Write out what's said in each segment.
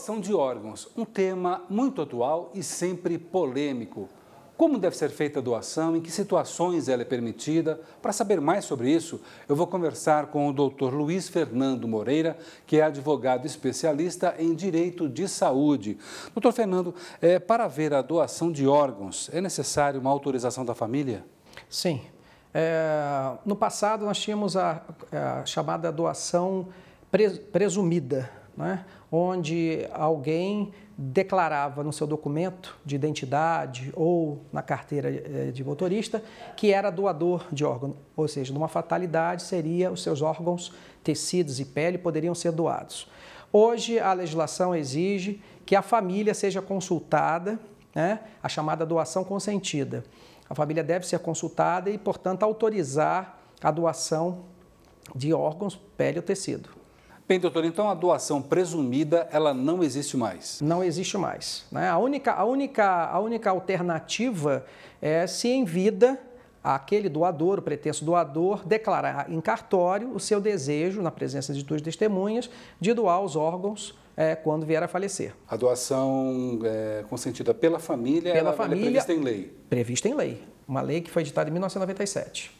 Doação de órgãos, um tema muito atual e sempre polêmico. Como deve ser feita a doação, em que situações ela é permitida? Para saber mais sobre isso, eu vou conversar com o Dr. Luiz Fernando Moreira, que é advogado especialista em direito de saúde. Dr. Fernando, para haver a doação de órgãos, é necessário uma autorização da família? Sim. No passado, nós tínhamos a chamada doação presumida, né? Onde alguém declarava no seu documento de identidade ou na carteira de motorista que era doador de órgão, ou seja, numa fatalidade os seus órgãos, tecidos e pele poderiam ser doados. Hoje a legislação exige que a família seja consultada, né? A chamada doação consentida. A família deve ser consultada e, portanto, autorizar a doação de órgãos, pele ou tecido. Bem, doutor, então a doação presumida, ela não existe mais? Não existe mais, né? A única alternativa é se em vida aquele doador, o pretenso doador, declarar em cartório o seu desejo, na presença de duas testemunhas, de doar os órgãos quando vier a falecer. A doação consentida pela família, ela é prevista em lei? Prevista em lei. Uma lei que foi editada em 1997,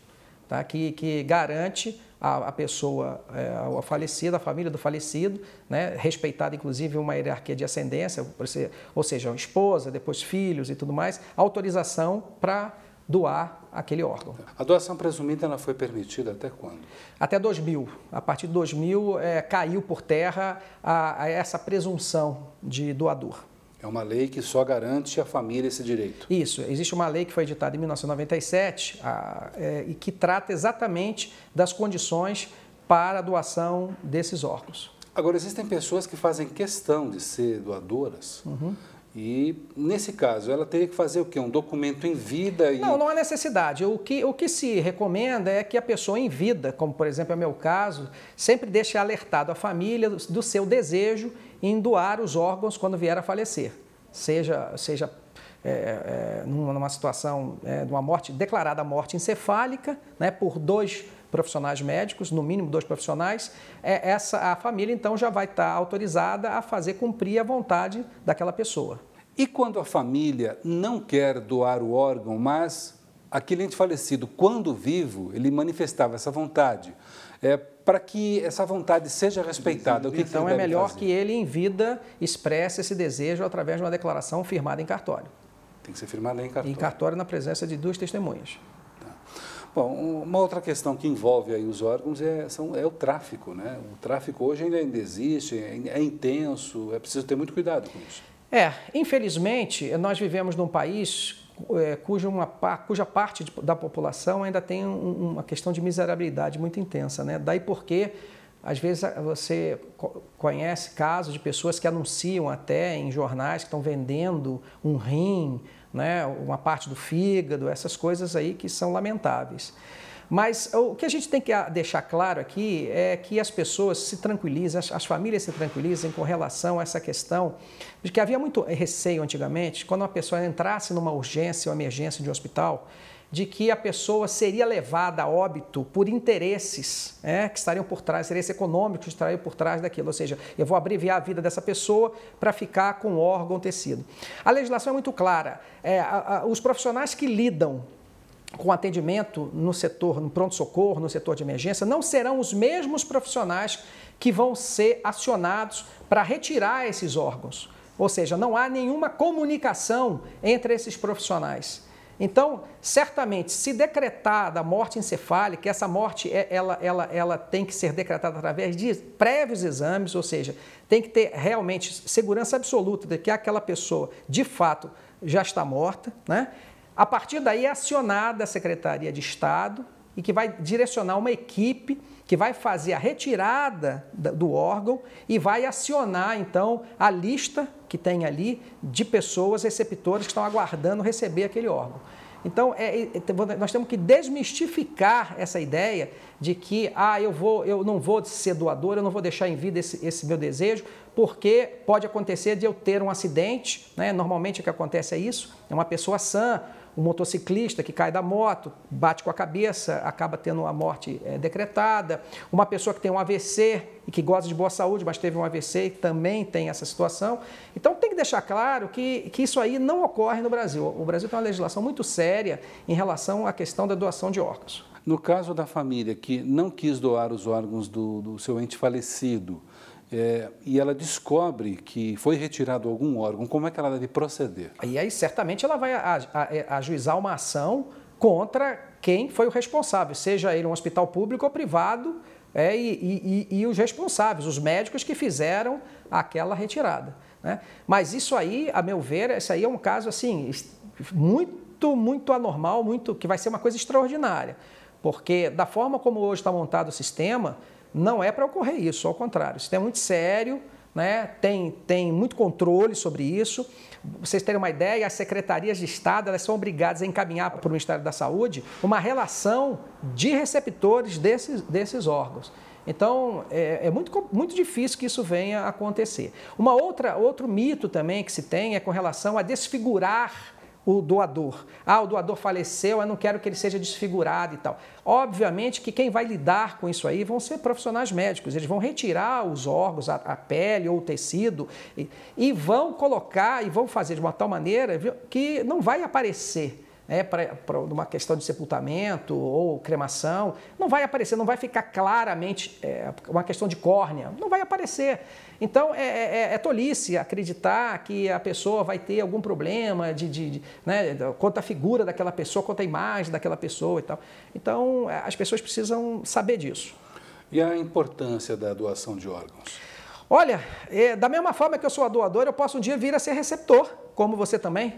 tá? Que garante a pessoa, a falecida, a família do falecido, né, respeitada inclusive uma hierarquia de ascendência, ou seja, esposa, depois filhos e tudo mais, autorização para doar aquele órgão. A doação presumida ela foi permitida até quando? Até 2000. A partir de 2000 caiu por terra essa presunção de doador. É uma lei que só garante à família esse direito. Isso. Existe uma lei que foi editada em 1997 e que trata exatamente das condições para a doação desses órgãos. Agora, existem pessoas que fazem questão de ser doadoras. Uhum. E, nesse caso, ela teria que fazer o quê? Um documento em vida? Não há necessidade. O que se recomenda é que a pessoa em vida, como por exemplo é o meu caso, sempre deixe alertado a família do seu desejo em doar os órgãos quando vier a falecer. Seja numa situação de uma morte, declarada morte encefálica, né, por dois profissionais médicos, no mínimo dois profissionais, a família então já vai estar autorizada a fazer cumprir a vontade daquela pessoa. E quando a família não quer doar o órgão, mas aquele ente falecido, quando vivo, ele manifestava essa vontade, para que essa vontade seja respeitada, o que então ele é melhor fazer? que ele em vida expresse esse desejo através de uma declaração firmada em cartório. Tem que ser firmada em cartório. Em cartório na presença de duas testemunhas. Bom, uma outra questão que envolve aí os órgãos é o tráfico, né? O tráfico hoje ainda existe, é intenso, é preciso ter muito cuidado com isso. Infelizmente, nós vivemos num país cuja parte da população ainda tem uma questão de miserabilidade muito intensa, né? Daí porque, às vezes, você conhece casos de pessoas que anunciam até em jornais que estão vendendo um rim, né, uma parte do fígado, essas coisas aí que são lamentáveis. Mas o que a gente tem que deixar claro aqui é que as pessoas se tranquilizem, as famílias se tranquilizem com relação a essa questão de que havia muito receio antigamente, quando uma pessoa entrasse numa urgência ou emergência de um hospital, de que a pessoa seria levada a óbito por interesses que estariam por trás, interesses econômicos que estariam por trás daquilo. Ou seja, eu vou abreviar a vida dessa pessoa para ficar com órgão, tecido. A legislação é muito clara. Os profissionais que lidam com atendimento no setor, no pronto-socorro, no setor de emergência, não serão os mesmos profissionais que vão ser acionados para retirar esses órgãos. Ou seja, não há nenhuma comunicação entre esses profissionais. Então, certamente, se decretada a morte encefálica, essa morte ela tem que ser decretada através de prévios exames, ou seja, tem que ter realmente segurança absoluta de que aquela pessoa, de fato, já está morta, né? A partir daí é acionada a Secretaria de Estado e que vai direcionar uma equipe que vai fazer a retirada do órgão e vai acionar, então, a lista que tem ali de pessoas receptoras que estão aguardando receber aquele órgão. Então, nós temos que desmistificar essa ideia de que eu não vou ser doador, eu não vou deixar em vida esse meu desejo, porque pode acontecer de eu ter um acidente, né? Normalmente o que acontece é isso, é uma pessoa sã, um motociclista que cai da moto, bate com a cabeça, acaba tendo a morte decretada, uma pessoa que tem um AVC e que goza de boa saúde, mas teve um AVC e também tem essa situação. Então tem que deixar claro que isso aí não ocorre no Brasil. O Brasil tem uma legislação muito séria em relação à questão da doação de órgãos. No caso da família que não quis doar os órgãos do seu ente falecido, e ela descobre que foi retirado algum órgão, como é que ela deve proceder? E aí certamente ela vai ajuizar uma ação contra quem foi o responsável, seja ele um hospital público ou privado, e os responsáveis, os médicos que fizeram aquela retirada, né? Mas isso aí, a meu ver, esse aí é um caso assim, muito anormal, que vai ser uma coisa extraordinária, porque da forma como hoje está montado o sistema, não é para ocorrer isso, ao contrário. O sistema é muito sério, né? Tem muito controle sobre isso. Vocês terem uma ideia, as secretarias de Estado elas são obrigadas a encaminhar para o Ministério da Saúde uma relação de receptores desses órgãos. Então, é muito difícil que isso venha a acontecer. Outro mito também que se tem é com relação a desfigurar o doador. O doador faleceu, eu não quero que ele seja desfigurado e tal. Obviamente que quem vai lidar com isso aí vão ser profissionais médicos. Eles vão retirar os órgãos, a pele ou o tecido e vão colocar e vão fazer de uma tal maneira que não vai aparecer. Para uma questão de sepultamento ou cremação, não vai aparecer, não vai ficar claramente uma questão de córnea, não vai aparecer. Então, é tolice acreditar que a pessoa vai ter algum problema né, quanto à figura daquela pessoa, quanto à imagem daquela pessoa e tal. Então, as pessoas precisam saber disso. E a importância da doação de órgãos? Olha, da mesma forma que eu sou a doadora, eu posso um dia vir a ser receptor, como você também.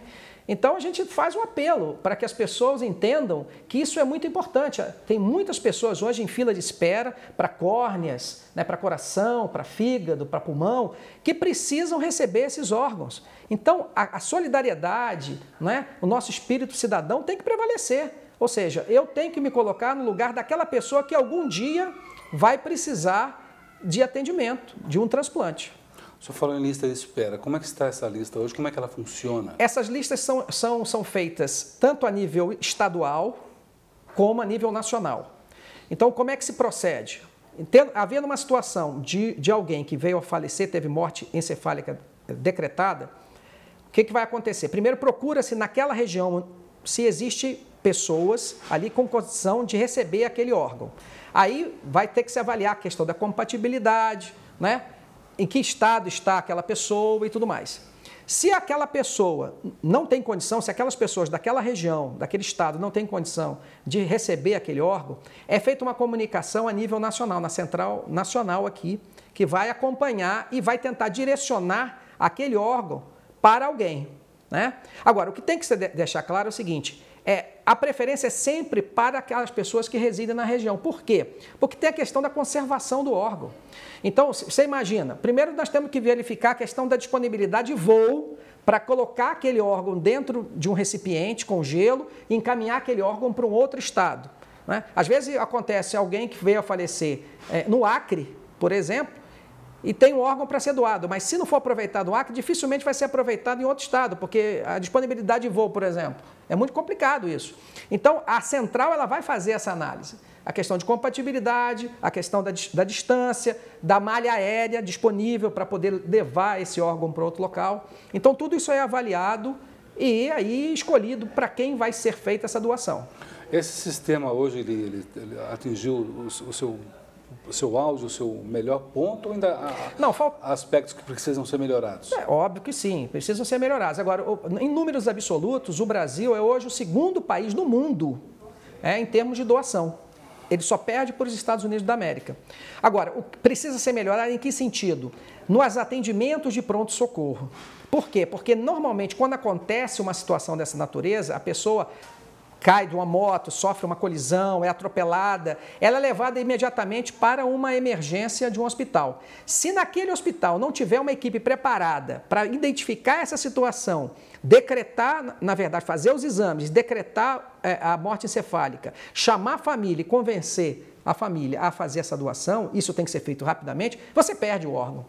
Então, a gente faz um apelo para que as pessoas entendam que isso é muito importante. Tem muitas pessoas hoje em fila de espera para córneas, né, para coração, para fígado, para pulmão, que precisam receber esses órgãos. Então, a solidariedade, né, o nosso espírito cidadão tem que prevalecer. Ou seja, eu tenho que me colocar no lugar daquela pessoa que algum dia vai precisar de atendimento, de um transplante. O senhor falou em lista de espera. Como é que está essa lista hoje? Como é que ela funciona? Essas listas são feitas tanto a nível estadual como a nível nacional. Então, como é que se procede? Havendo uma situação de alguém que veio a falecer, teve morte encefálica decretada, o que vai acontecer? Primeiro, procura-se naquela região se existe pessoas ali com condição de receber aquele órgão. Aí vai ter que se avaliar a questão da compatibilidade, né? Em que estado está aquela pessoa e tudo mais. Se aquela pessoa não tem condição, se aquelas pessoas daquela região, daquele estado não têm condição de receber aquele órgão, é feita uma comunicação a nível nacional, na central nacional aqui, que vai acompanhar e vai tentar direcionar aquele órgão para alguém, né? Agora, o que tem que se deixar claro é o seguinte, a preferência é sempre para aquelas pessoas que residem na região. Por quê? Porque tem a questão da conservação do órgão. Então, você imagina, primeiro nós temos que verificar a questão da disponibilidade de voo para colocar aquele órgão dentro de um recipiente com gelo e encaminhar aquele órgão para um outro estado, né? Às vezes acontece alguém que veio a falecer no Acre, por exemplo, e tem um órgão para ser doado, mas se não for aproveitado no Acre, dificilmente vai ser aproveitado em outro estado, porque a disponibilidade de voo, por exemplo, é muito complicado isso. Então, a central ela vai fazer essa análise. A questão de compatibilidade, a questão da distância, da malha aérea disponível para poder levar esse órgão para outro local. Então, tudo isso é avaliado e aí escolhido para quem vai ser feita essa doação. Esse sistema hoje, ele atingiu o seu auge, o seu melhor ponto, ou ainda há aspectos que precisam ser melhorados? É óbvio que sim, precisam ser melhorados. Agora, em números absolutos, o Brasil é hoje o segundo país do mundo em termos de doação. Ele só perde para os Estados Unidos da América. Agora, precisa ser melhorado em que sentido? Nos atendimentos de pronto-socorro. Por quê? Porque normalmente, quando acontece uma situação dessa natureza, a pessoa cai de uma moto, sofre uma colisão, é atropelada, ela é levada imediatamente para uma emergência de um hospital. Se naquele hospital não tiver uma equipe preparada para identificar essa situação, decretar, na verdade, fazer os exames, decretar a morte encefálica, chamar a família e convencer a família a fazer essa doação, isso tem que ser feito rapidamente, você perde o órgão.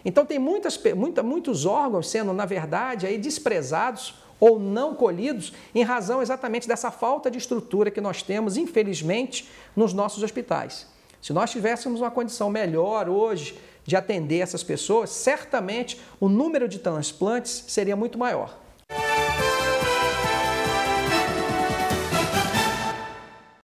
Então, tem muitos órgãos sendo, na verdade, aí desprezados ou não colhidos em razão exatamente dessa falta de estrutura que nós temos, infelizmente, nos nossos hospitais. Se nós tivéssemos uma condição melhor hoje de atender essas pessoas, certamente o número de transplantes seria muito maior.